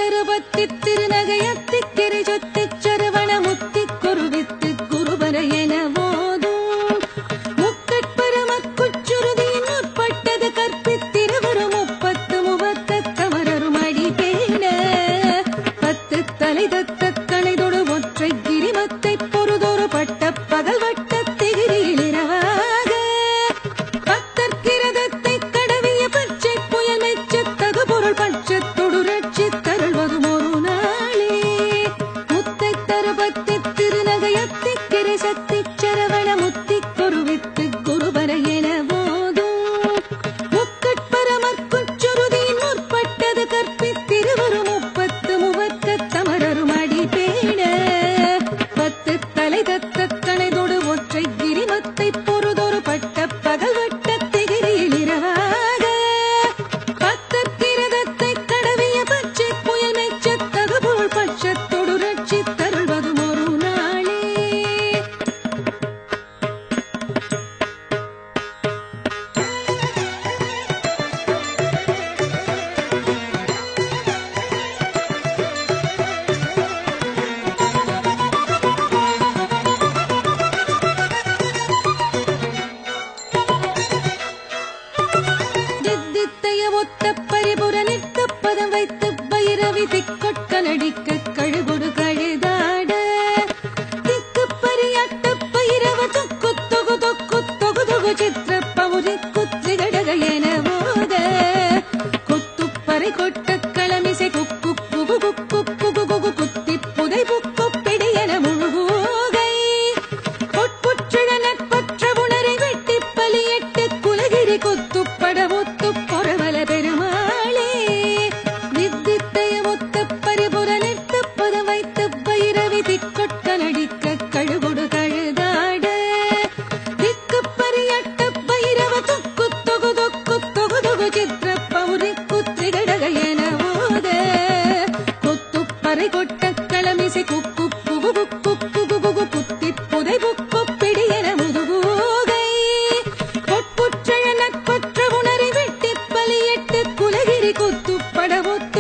தருபத்தி திருநகையத்தி கிரிஜொத்தி சரவண முத்தி குருவித்து குருபர என போதும் முக்கட்பரமக்குச்சுருதியின் உட்பட்டது கற்பித்திருவரும் முப்பத்து முவத்த தமரரும் அடிபேன பத்து தலை தத்த கணைதொடு ஒற்றை கிரிமத்தை பொறுதொரு பட்ட பகல் வட்ட திகிரியிலிரவாக பத்தற்கிரதத்தை கடவிய பச்சை புயல் மெச்சத்தகு பொருள் பட்சத்தொடு ரட்சித்தருள்வதும் ஒரு நாளே முத்தை தருபத்தி திருநகையத்தி கிரிசக்தி சரவண முத்தி குருவித்து குருபர என போதும் முக்கட்பரமக்குச்சுருதியின் முற்பட்டது கற்பித்திருவரும் முப்பத்து முவத்த தமரரும் அடிபேன பத்து தலை தத்த கணைதொடு ஒற்றை கிரிமத்தை பொறுதொரு பட்ட பகல் வட்ட திகிரியிலிரவாக பத்தற்கிரதத்தை கடவிய பச்சை புயல் மெச்சத்தகு பொருள் பட்சத்தொடு ரட்சித்தருள்வதும் ஒரு நாளே தித்தித்தைய ஒத்த பரிபுர நித்த பதம் வைத்து பைரவி திக்கொட்க நடிக்க கழுகுடு கழுதாட திக்கு பரியாட்ட பைரவ தொக்கு தொகு தொக்கு தொகு தொகு சித்திர பவுரி குத்ரி கடக என போத குத்துப்பறை கொட்ட களமிசை குக்கு குகு குக்கு குகு குகு குத்தி புதை புக்கு பிடி என முழுகூகை பொற்புற்றிட நட்பற்ற உணரை வெட்டி பலியட்டு குலகிரி குத்துப்பட ஒத்து பொறவல பெருமாளே நித்தித்தைய ஒத்த பரிபுர நிறுத்த பதம் வைத்து பைரவி திக்கொட்க நடிக்க கழுகுடு கழுதாட திக்கு பரியட்ட பைரவ தொக்கு தொகு தொக்கு தொகு தொகு சித்திர பௌரி குத்ரி கடக என போத குத்துப்பறை கொட்ட களமிசை குக்கு குகு குக்கு குகு குகு குத்தி புதை புக்கு பிடி என முதுகூகை பொற்புற்றழ நட்பற்ற உணரை வெட்டி பலியட்டு குலகிரி குத்துப்பட ஒத்து